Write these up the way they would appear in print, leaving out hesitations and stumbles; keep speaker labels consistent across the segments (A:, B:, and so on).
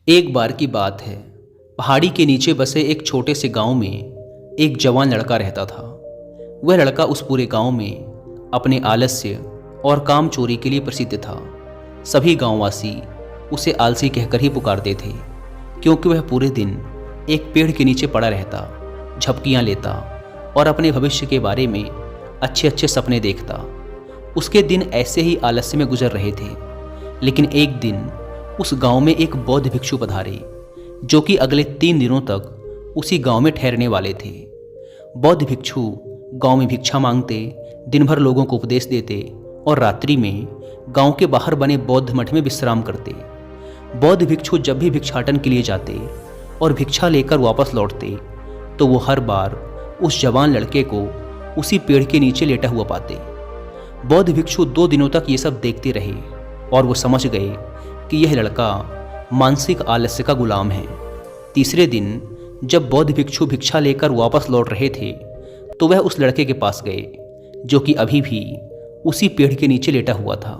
A: एक बार की बात है। पहाड़ी के नीचे बसे एक छोटे से गांव में एक जवान लड़का रहता था। वह लड़का उस पूरे गांव में अपने आलस्य और काम चोरी के लिए प्रसिद्ध था। सभी गांववासी उसे आलसी कहकर ही पुकारते थे, क्योंकि वह पूरे दिन एक पेड़ के नीचे पड़ा रहता, झपकियां लेता और अपने भविष्य के बारे में अच्छे अच्छे सपने देखता। उसके दिन ऐसे ही आलस्य में गुजर रहे थे। लेकिन एक दिन उस गांव में एक बौद्ध भिक्षु पधारे, जो कि अगले 3 दिनों तक उसी गांव में ठहरने वाले थे। बौद्ध भिक्षु गांव में भिक्षा मांगते, दिन भर लोगों को उपदेश देते और रात्रि में गांव के बाहर बने बौद्ध मठ में विश्राम करते। बौद्ध भिक्षु जब भी भिक्षाटन के लिए जाते और भिक्षा लेकर वापस लौटते, तो वो हर बार उस जवान लड़के को उसी पेड़ के नीचे लेटा हुआ पाते। बौद्ध भिक्षु 2 दिनों तक ये सब देखते रहे और वो समझ गए कि यह लड़का मानसिक आलस्य का गुलाम है। तीसरे दिन जब बौद्ध भिक्षु भिक्षा लेकर वापस लौट रहे थे, तो वह उस लड़के के पास गए, जो कि अभी भी उसी पेड़ के नीचे लेटा हुआ था।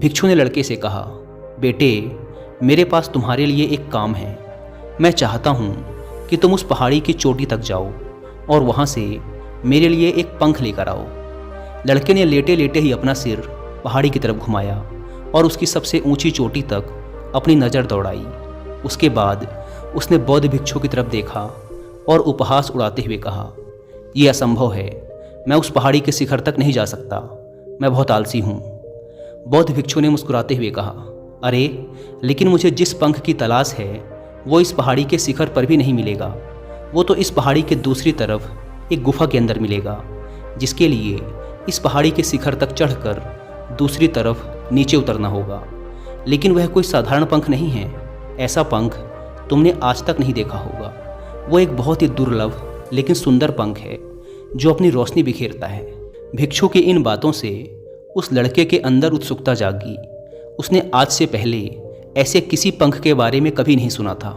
A: भिक्षु ने लड़के से कहा, बेटे, मेरे पास तुम्हारे लिए एक काम है। मैं चाहता हूँ कि तुम उस पहाड़ी की चोटी तक जाओ और वहाँ से मेरे लिए एक पंख लेकर आओ। लड़के ने लेटे लेटे ही अपना सिर पहाड़ी की तरफ घुमाया और उसकी सबसे ऊंची चोटी तक अपनी नज़र दौड़ाई। उसके बाद उसने बौद्ध भिक्षु की तरफ देखा और उपहास उड़ाते हुए कहा, यह असंभव है, मैं उस पहाड़ी के शिखर तक नहीं जा सकता, मैं बहुत आलसी हूँ। बौद्ध भिक्षु ने मुस्कुराते हुए कहा, अरे, लेकिन मुझे जिस पंख की तलाश है वो इस पहाड़ी के शिखर पर भी नहीं मिलेगा। वो तो इस पहाड़ी के दूसरी तरफ एक गुफा के अंदर मिलेगा, जिसके लिए इस पहाड़ी के शिखर तक चढ़कर दूसरी तरफ नीचे उतरना होगा। लेकिन वह कोई साधारण पंख नहीं है। ऐसा पंख तुमने आज तक नहीं देखा होगा। वो एक बहुत ही दुर्लभ लेकिन सुंदर पंख है, जो अपनी रोशनी बिखेरता है। भिक्षु की इन बातों से उस लड़के के अंदर उत्सुकता जागी। उसने आज से पहले ऐसे किसी पंख के बारे में कभी नहीं सुना था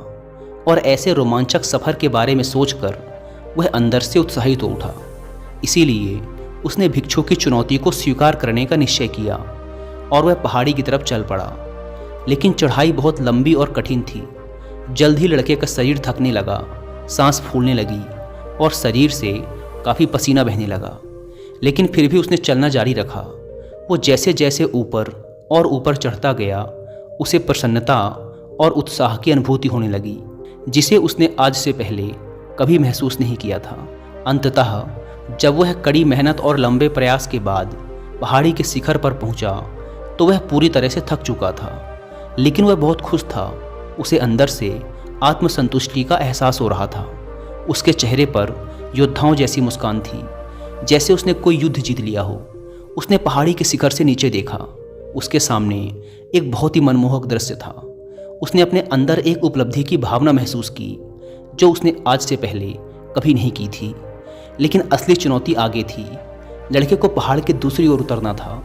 A: और ऐसे रोमांचक सफ़र के बारे में सोचकर वह अंदर से उत्साहित हो उठा। इसीलिए उसने भिक्षु की चुनौती को स्वीकार करने का निश्चय किया और वह पहाड़ी की तरफ चल पड़ा। लेकिन चढ़ाई बहुत लंबी और कठिन थी। जल्द ही लड़के का शरीर थकने लगा, सांस फूलने लगी और शरीर से काफ़ी पसीना बहने लगा। लेकिन फिर भी उसने चलना जारी रखा। वो जैसे जैसे ऊपर और ऊपर चढ़ता गया, उसे प्रसन्नता और उत्साह की अनुभूति होने लगी, जिसे उसने आज से पहले कभी महसूस नहीं किया था। अंततः जब वह कड़ी मेहनत और लंबे प्रयास के बाद पहाड़ी के शिखर पर पहुंचा, तो वह पूरी तरह से थक चुका था। लेकिन वह बहुत खुश था। उसे अंदर से आत्मसंतुष्टि का एहसास हो रहा था। उसके चेहरे पर योद्धाओं जैसी मुस्कान थी, जैसे उसने कोई युद्ध जीत लिया हो। उसने पहाड़ी के शिखर से नीचे देखा। उसके सामने एक बहुत ही मनमोहक दृश्य था। उसने अपने अंदर एक उपलब्धि की भावना महसूस की, जो उसने आज से पहले कभी नहीं की थी। लेकिन असली चुनौती आगे थी। लड़के को पहाड़ के दूसरी ओर उतरना था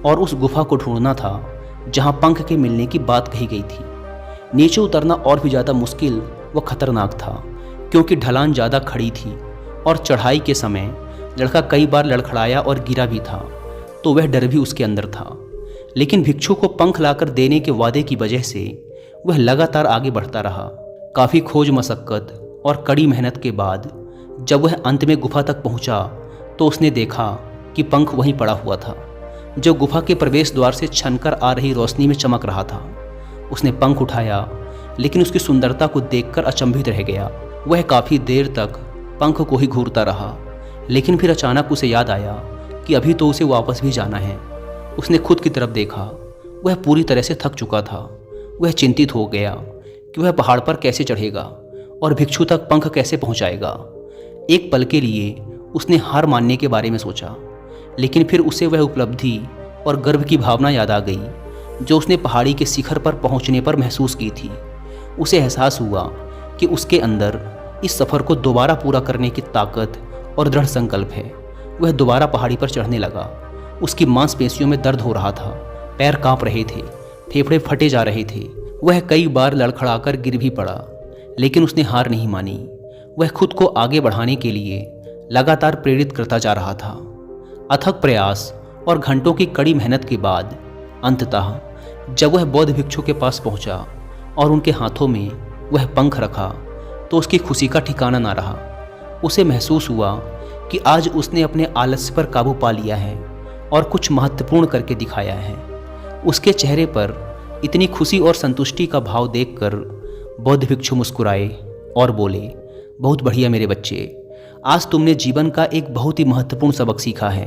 A: और उस गुफा को ढूंढना था जहां पंख के मिलने की बात कही गई थी। नीचे उतरना और भी ज़्यादा मुश्किल व खतरनाक था, क्योंकि ढलान ज़्यादा खड़ी थी और चढ़ाई के समय लड़का कई बार लड़खड़ाया और गिरा भी था, तो वह डर भी उसके अंदर था। लेकिन भिक्षु को पंख लाकर देने के वादे की वजह से वह लगातार आगे बढ़ता रहा। काफ़ी खोज मशक्क़त और कड़ी मेहनत के बाद जब वह अंत में गुफा तक पहुंचा, तो उसने देखा कि पंख वहीं पड़ा हुआ था, जो गुफा के प्रवेश द्वार से छनकर आ रही रोशनी में चमक रहा था। उसने पंख उठाया, लेकिन उसकी सुंदरता को देखकर अचंभित रह गया। वह काफ़ी देर तक पंख को ही घूरता रहा, लेकिन फिर अचानक उसे याद आया कि अभी तो उसे वापस भी जाना है। उसने खुद की तरफ देखा। वह पूरी तरह से थक चुका था। वह चिंतित हो गया कि वह पहाड़ पर कैसे चढ़ेगा और भिक्षु तक पंख कैसे पहुंचाएगा। एक पल के लिए उसने हार मानने के बारे में सोचा, लेकिन फिर उसे वह उपलब्धि और गर्व की भावना याद आ गई, जो उसने पहाड़ी के शिखर पर पहुंचने पर महसूस की थी। उसे एहसास हुआ कि उसके अंदर इस सफ़र को दोबारा पूरा करने की ताकत और दृढ़ संकल्प है। वह दोबारा पहाड़ी पर चढ़ने लगा। उसकी मांसपेशियों में दर्द हो रहा था, पैर कांप रहे थे, फेफड़े फटे जा रहे थे। वह कई बार लड़खड़ाकर गिर भी पड़ा, लेकिन उसने हार नहीं मानी। वह खुद को आगे बढ़ाने के लिए लगातार प्रेरित करता जा रहा था। अथक प्रयास और घंटों की कड़ी मेहनत के बाद अंततः जब वह बौद्ध भिक्षु के पास पहुंचा, और उनके हाथों में वह पंख रखा तो उसकी खुशी का ठिकाना ना रहा। उसे महसूस हुआ कि आज उसने अपने आलस्य पर काबू पा लिया है और कुछ महत्वपूर्ण करके दिखाया है। उसके चेहरे पर इतनी खुशी और संतुष्टि का भाव देखकर बौद्ध भिक्षु मुस्कुराए और बोले, बहुत बढ़िया मेरे बच्चे, आज तुमने जीवन का एक बहुत ही महत्वपूर्ण सबक सीखा है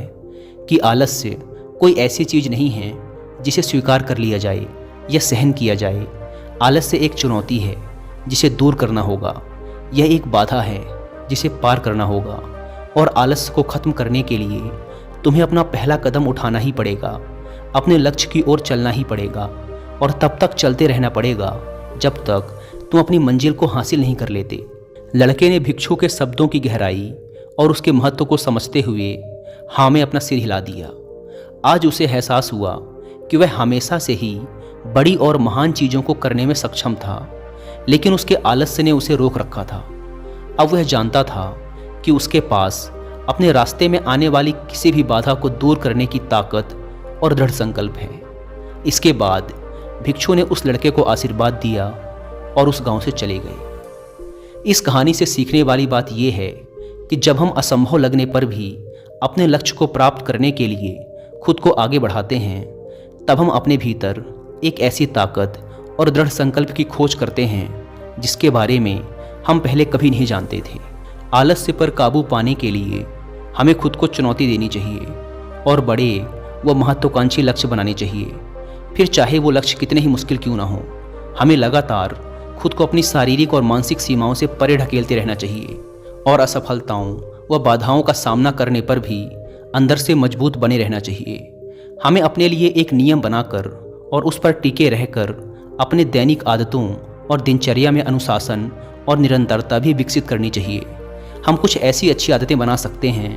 A: कि आलस्य कोई ऐसी चीज़ नहीं है जिसे स्वीकार कर लिया जाए या सहन किया जाए। आलस्य एक चुनौती है जिसे दूर करना होगा। यह एक बाधा है जिसे पार करना होगा और आलस्य को ख़त्म करने के लिए तुम्हें अपना पहला कदम उठाना ही पड़ेगा। अपने लक्ष्य की ओर चलना ही पड़ेगा और तब तक चलते रहना पड़ेगा जब तक तुम अपनी मंजिल को हासिल नहीं कर लेते। लड़के ने भिक्षु के शब्दों की गहराई और उसके महत्व को समझते हुए हाँ में अपना सिर हिला दिया। आज उसे एहसास हुआ कि वह हमेशा से ही बड़ी और महान चीज़ों को करने में सक्षम था, लेकिन उसके आलस्य ने उसे रोक रखा था। अब वह जानता था कि उसके पास अपने रास्ते में आने वाली किसी भी बाधा को दूर करने की ताकत और दृढ़ संकल्प है। इसके बाद भिक्षु ने उस लड़के को आशीर्वाद दिया और उस गांव से चले गए। इस कहानी से सीखने वाली बात यह है कि जब हम असंभव लगने पर भी अपने लक्ष्य को प्राप्त करने के लिए खुद को आगे बढ़ाते हैं, तब हम अपने भीतर एक ऐसी ताकत और दृढ़ संकल्प की खोज करते हैं जिसके बारे में हम पहले कभी नहीं जानते थे। आलस्य पर काबू पाने के लिए हमें खुद को चुनौती देनी चाहिए और बड़े व महत्वाकांक्षी लक्ष्य बनाने चाहिए। फिर चाहे वो लक्ष्य कितने ही मुश्किल क्यों ना हो, हमें लगातार खुद को अपनी शारीरिक और मानसिक सीमाओं से परे ढकेलते रहना चाहिए और असफलताओं व बाधाओं का सामना करने पर भी अंदर से मजबूत बने रहना चाहिए। हमें अपने लिए एक नियम बनाकर और उस पर टिके रहकर अपने दैनिक आदतों और दिनचर्या में अनुशासन और निरंतरता भी विकसित करनी चाहिए। हम कुछ ऐसी अच्छी आदतें बना सकते हैं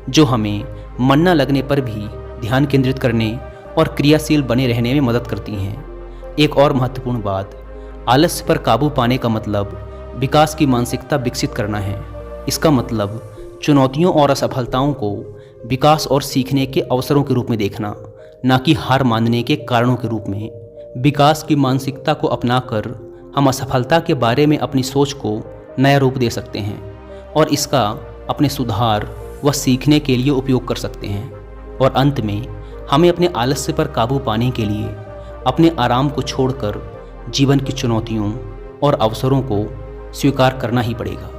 A: जो हमें मन न लगने पर भी ध्यान केंद्रित करने और क्रियाशील बने रहने में मदद करती हैं। एक और महत्वपूर्ण बात, आलस्य पर काबू पाने का मतलब विकास की मानसिकता विकसित करना है। इसका मतलब चुनौतियों और असफलताओं को विकास और सीखने के अवसरों के रूप में देखना, ना कि हार मानने के कारणों के रूप में। विकास की मानसिकता को अपनाकर हम असफलता के बारे में अपनी सोच को नया रूप दे सकते हैं और इसका अपने सुधार व सीखने के लिए उपयोग कर सकते हैं। और अंत में हमें अपने आलस्य पर काबू पाने के लिए अपने आराम को छोड़कर जीवन की चुनौतियों और अवसरों को स्वीकार करना ही पड़ेगा।